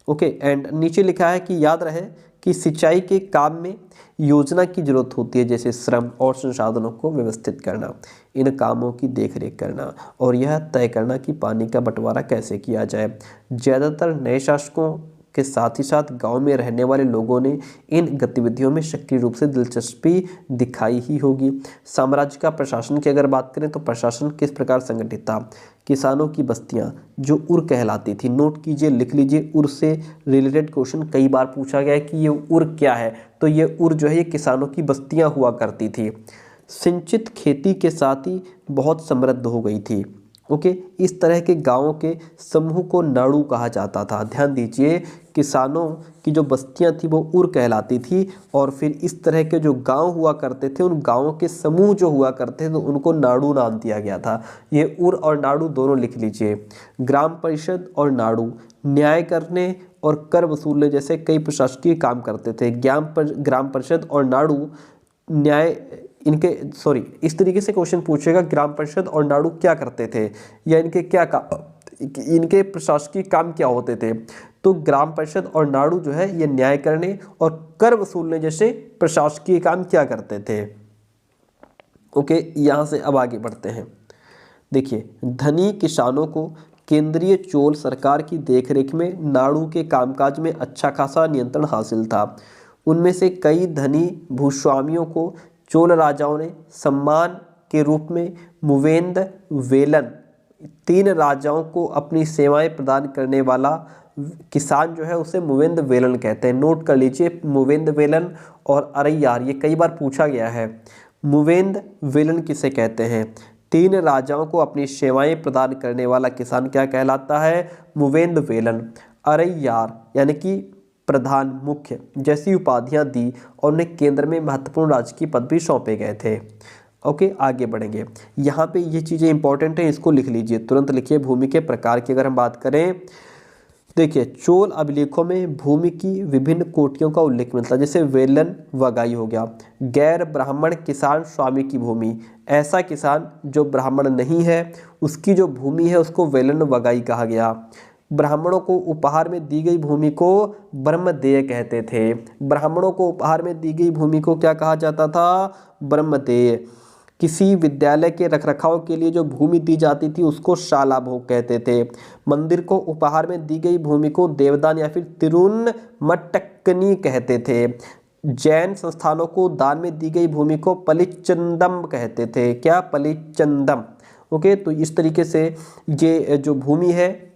ओके, एंड नीचे लिखा है कि याद रहे कि सिंचाई के काम में योजना की जरूरत होती है, जैसे श्रम और संसाधनों को व्यवस्थित करना, इन कामों की देखरेख करना और यह तय करना कि पानी का बंटवारा कैसे किया जाए। ज़्यादातर नए शासकों के साथ ही साथ गांव में रहने वाले लोगों ने इन गतिविधियों में सक्रिय रूप से दिलचस्पी दिखाई ही होगी। साम्राज्य का प्रशासन की अगर बात करें तो प्रशासन किस प्रकार संगठित था। किसानों की बस्तियां जो उर कहलाती थी, नोट कीजिए, लिख लीजिए, उर से रिलेटेड क्वेश्चन कई बार पूछा गया है कि ये उर क्या है, तो ये उर जो है ये किसानों की बस्तियां हुआ करती थी। सिंचित खेती के साथ ही बहुत समृद्ध हो गई थी। ओके, इस तरह के गांवों के समूह को नाड़ू कहा जाता था। ध्यान दीजिए, किसानों की जो बस्तियां थी वो उर कहलाती थी और फिर इस तरह के जो गांव हुआ करते थे उन गांवों के समूह जो हुआ करते थे तो उनको नाड़ू नाम दिया गया था। ये उर और नाड़ू दोनों लिख लीजिए। ग्राम परिषद और नाड़ू न्याय करने और कर वसूलने जैसे कई प्रशासकीय काम करते थे। ग्राम परिषद और नाड़ू न्याय इस तरीके से क्वेश्चन पूछेगा, ग्राम परिषद और नाड़ू क्या करते थे या इनके प्रशासकीय काम क्या होते थे। तो ग्राम परिषद और नाड़ू जो है ये न्याय करने और कर वसूलने जैसे प्रशासकीय काम क्या करते थे। ओके, यहाँ से अब आगे बढ़ते हैं। देखिए, धनी किसानों को केंद्रीय चोल सरकार की देखरेख में नाड़ू के कामकाज में अच्छा खासा नियंत्रण हासिल था। उनमें से कई धनी भूस्वामियों को चोल राजाओं ने सम्मान के रूप में मुवेंद वेलन, 3 राजाओं को अपनी सेवाएं प्रदान करने वाला किसान जो है उसे मुवेंद वेलन कहते हैं। नोट कर लीजिए, मुवेंद वेलन और अरैयार, ये कई बार पूछा गया है। मुवेंद वेलन किसे कहते हैं? 3 राजाओं को अपनी सेवाएं प्रदान करने वाला किसान क्या कहलाता है? मुवेंद वेलन। अरैयार यानी कि प्रधान, मुख्य जैसी उपाधियां दी और उन्हें केंद्र में महत्वपूर्ण राजकीय पद भी सौंपे गए थे। ओके, आगे बढ़ेंगे। यहाँ पे ये चीज़ें इंपॉर्टेंट हैं, इसको लिख लीजिए, तुरंत लिखिए। भूमि के प्रकार की अगर हम बात करें, देखिए चोल अभिलेखों में भूमि की विभिन्न कोटियों का उल्लेख मिलता है, जैसे वेलन वगाई हो गया। गैर ब्राह्मण किसान स्वामी की भूमि, ऐसा किसान जो ब्राह्मण नहीं है उसकी जो भूमि है उसको वेलन वगाई कहा गया। ब्राह्मणों को उपहार में दी गई भूमि को ब्रह्मदेय कहते थे। ब्राह्मणों को उपहार में दी गई भूमि को क्या कहा जाता था? ब्रह्मदेय। किसी विद्यालय के रखरखाव के लिए जो भूमि दी जाती थी उसको शाला भोग कहते थे। मंदिर को उपहार में दी गई भूमि को देवदान या फिर तिरुनमट्टकनी कहते थे। जैन संस्थानों को दान में दी गई भूमि को पलिचंदम कहते थे। क्या? पलिचंदम। ओके, तो इस तरीके से ये जो भूमि है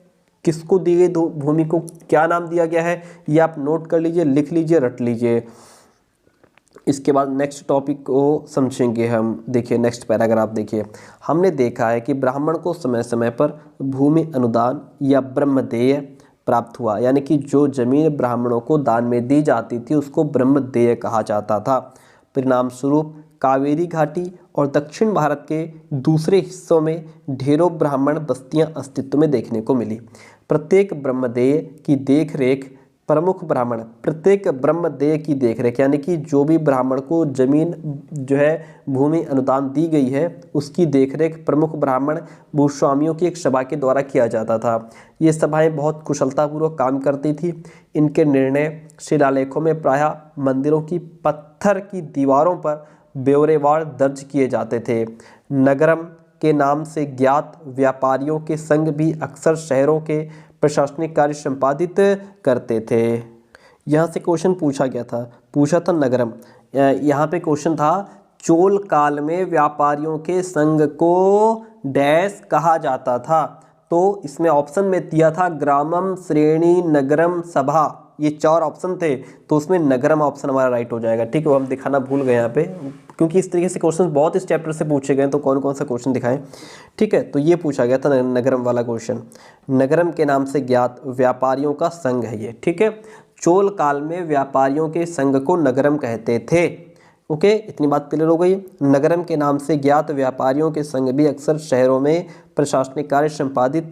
किसको दी गई भूमि को क्या नाम दिया गया है, ये आप नोट कर लीजिए, लिख लीजिए, रट लीजिए। इसके बाद नेक्स्ट टॉपिक को समझेंगे हम। देखिए नेक्स्ट पैराग्राफ देखिए, हमने देखा है कि ब्राह्मण को समय समय पर भूमि अनुदान या ब्रह्मदेय प्राप्त हुआ, यानी कि जो जमीन ब्राह्मणों को दान में दी जाती थी उसको ब्रह्मदेय कहा जाता था। परिणाम स्वरूप कावेरी घाटी और दक्षिण भारत के दूसरे हिस्सों में ढेरों ब्राह्मण बस्तियां अस्तित्व में देखने को मिली। प्रत्येक ब्रह्मदेय की देखरेख यानी कि जो भी ब्राह्मण को जमीन जो है भूमि अनुदान दी गई है उसकी देखरेख प्रमुख ब्राह्मण भूस्वामियों की एक सभा के द्वारा किया जाता था। ये सभाएं बहुत कुशलतापूर्वक काम करती थी। इनके निर्णय शिलालेखों में प्रायः मंदिरों की पत्थर की दीवारों पर ब्यौरेवार दर्ज किए जाते थे। नगरम के नाम से ज्ञात व्यापारियों के संघ भी अक्सर शहरों के प्रशासनिक कार्य संपादित करते थे। यहाँ से क्वेश्चन पूछा था नगरम। यहाँ पे क्वेश्चन था चोल काल में व्यापारियों के संघ को डैश कहा जाता था, तो इसमें ऑप्शन में दिया था ग्रामम, श्रेणी, नगरम, सभा। ये 4 ऑप्शन थे, तो उसमें नगरम ऑप्शन हमारा राइट हो जाएगा। ठीक है, वो हम दिखाना भूल गए यहाँ पे, क्योंकि इस तरीके से क्वेश्चन बहुत इस चैप्टर से पूछे गए, तो कौन कौन सा क्वेश्चन दिखाएं। ठीक है, तो ये पूछा गया था नगरम वाला क्वेश्चन। नगरम के नाम से ज्ञात व्यापारियों का संघ है ये। ठीक है, चोल काल में व्यापारियों के संघ को नगरम कहते थे। ओके, इतनी बात क्लियर हो गई। नगरम के नाम से ज्ञात व्यापारियों के संघ भी अक्सर शहरों में प्रशासनिक कार्य संपादित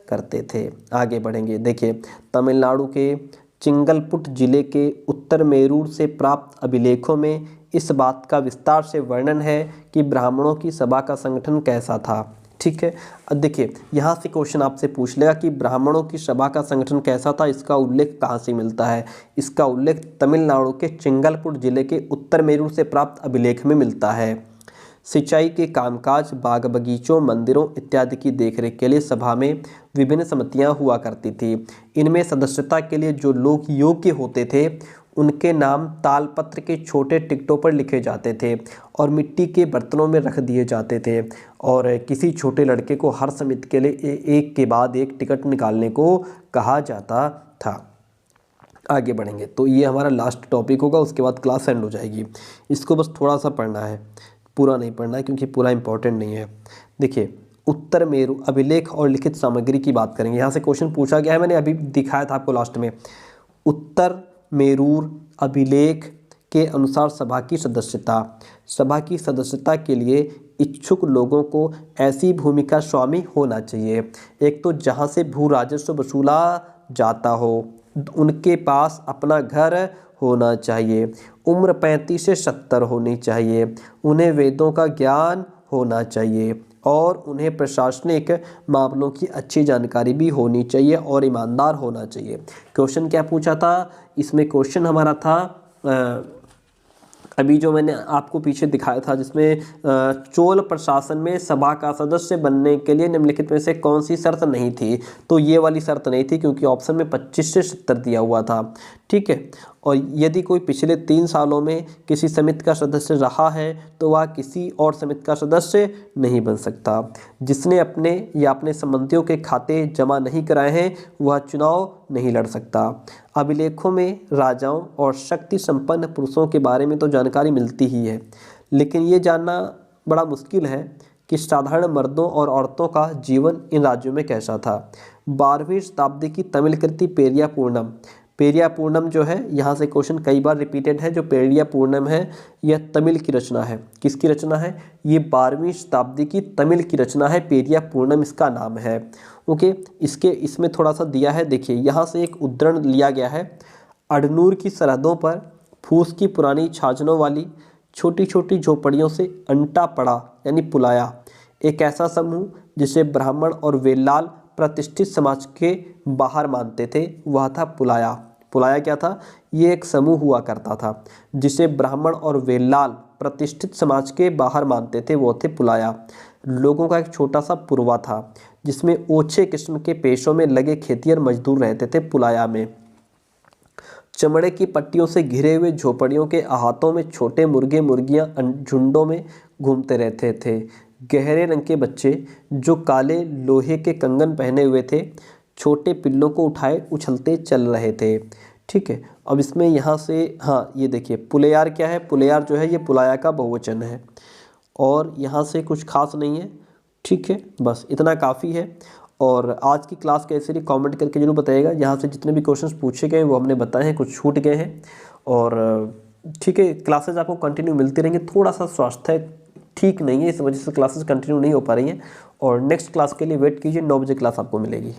करते थे। आगे बढ़ेंगे, देखिए तमिलनाडु के चिंगलपुट जिले के उत्तर मेरूर से प्राप्त अभिलेखों में इस बात का विस्तार से वर्णन है कि ब्राह्मणों की सभा का संगठन कैसा था। ठीक है, अब देखिए यहाँ से क्वेश्चन आपसे पूछ लेगा कि ब्राह्मणों की सभा का संगठन कैसा था, इसका उल्लेख कहाँ से मिलता है। इसका उल्लेख तमिलनाडु के चिंगलपुट जिले के उत्तर मेरूर से प्राप्त अभिलेख में मिलता है। सिंचाई के कामकाज, बाग बगीचों, मंदिरों इत्यादि की देखरेख के लिए सभा में विभिन्न समितियां हुआ करती थी। इनमें सदस्यता के लिए जो लोग योग्य होते थे उनके नाम तालपत्र के छोटे टिकटों पर लिखे जाते थे और मिट्टी के बर्तनों में रख दिए जाते थे, और किसी छोटे लड़के को हर समिति के लिए एक के बाद एक टिकट निकालने को कहा जाता था। आगे बढ़ेंगे, तो ये हमारा लास्ट टॉपिक होगा, उसके बाद क्लास एंड हो जाएगी। इसको बस थोड़ा सा पढ़ना है, पूरा नहीं पढ़ना है क्योंकि पूरा इंपॉर्टेंट नहीं है। देखिए उत्तर मेरू अभिलेख और लिखित सामग्री की बात करेंगे। यहाँ से क्वेश्चन पूछा गया है, मैंने अभी दिखाया था आपको लास्ट में। उत्तर मेरूर अभिलेख के अनुसार सभा की सदस्यता के लिए इच्छुक लोगों को ऐसी भूमि का स्वामी होना चाहिए, एक तो जहाँ से भू राजस्व वसूला जाता हो, उनके पास अपना घर होना चाहिए, उम्र 35 से 70 होनी चाहिए, उन्हें वेदों का ज्ञान होना चाहिए और उन्हें प्रशासनिक मामलों की अच्छी जानकारी भी होनी चाहिए और ईमानदार होना चाहिए। क्वेश्चन क्या पूछा था इसमें? क्वेश्चन हमारा था अभी जो मैंने आपको पीछे दिखाया था, जिसमें चोल प्रशासन में सभा का सदस्य बनने के लिए निम्नलिखित में से कौन सी शर्त नहीं थी। तो ये वाली शर्त नहीं थी क्योंकि ऑप्शन में 25 से 70 दिया हुआ था। ठीक है, और यदि कोई पिछले 3 सालों में किसी समिति का सदस्य रहा है तो वह किसी और समिति का सदस्य नहीं बन सकता। जिसने अपने या अपने संबंधियों के खाते जमा नहीं कराए हैं वह चुनाव नहीं लड़ सकता। अभिलेखों में राजाओं और शक्ति संपन्न पुरुषों के बारे में तो जानकारी मिलती ही है, लेकिन ये जानना बड़ा मुश्किल है कि साधारण मर्दों और औरतों का जीवन इन राज्यों में कैसा था। 12वीं शताब्दी की तमिल कृति पेरिया पूर्णम जो है, यहाँ से क्वेश्चन कई बार रिपीटेड है। जो पेरिया पूर्णम है यह तमिल की रचना है। किसकी रचना है? ये 12वीं शताब्दी की तमिल की रचना है, पेरिया पूर्णम इसका नाम है। ओके, इसमें थोड़ा सा दिया है, देखिए यहाँ से एक उद्धरण लिया गया है। अडनूर की सरहदों पर फूस की पुरानी छाजनों वाली छोटी छोटी झोपड़ियों से अंटा पड़ा यानी पुलाया एक ऐसा समूह जिसे ब्राह्मण और वेलाल प्रतिष्ठित समाज के बाहर मानते थे, वह था पुलाया। पुलाया क्या था? ये एक समूह हुआ करता था जिसे ब्राह्मण और वेलाल प्रतिष्ठित समाज के बाहर मानते थे, वो थे पुलाया। लोगों का एक छोटा सा पुरवा था जिसमें ओछे किस्म के पेशों में लगे खेतिहर मजदूर रहते थे। पुलाया में चमड़े की पट्टियों से घिरे हुए झोपड़ियों के अहातों में छोटे मुर्गे मुर्गियां झुंडों में घूमते रहते थे। गहरे रंग के बच्चे जो काले लोहे के कंगन पहने हुए थे छोटे पिल्लों को उठाए उछलते चल रहे थे। ठीक है, अब इसमें यहाँ से ये देखिए पुलेयार क्या है? पुलेयार जो है ये पुलाया का बहुवचन है और यहाँ से कुछ खास नहीं है। ठीक है, बस इतना काफ़ी है। और आज की क्लास कैसी रही कमेंट करके जरूर बताइएगा। यहाँ से जितने भी क्वेश्चंस पूछे गए वो हमने बताए हैं, कुछ छूट गए हैं। और ठीक है, क्लासेस आपको कंटिन्यू मिलती रहेंगी। थोड़ा सा स्वास्थ्य ठीक नहीं है, इस वजह से क्लासेस कंटिन्यू नहीं हो पा रही हैं। और नेक्स्ट क्लास के लिए वेट कीजिए, 9 बजे क्लास आपको मिलेगी।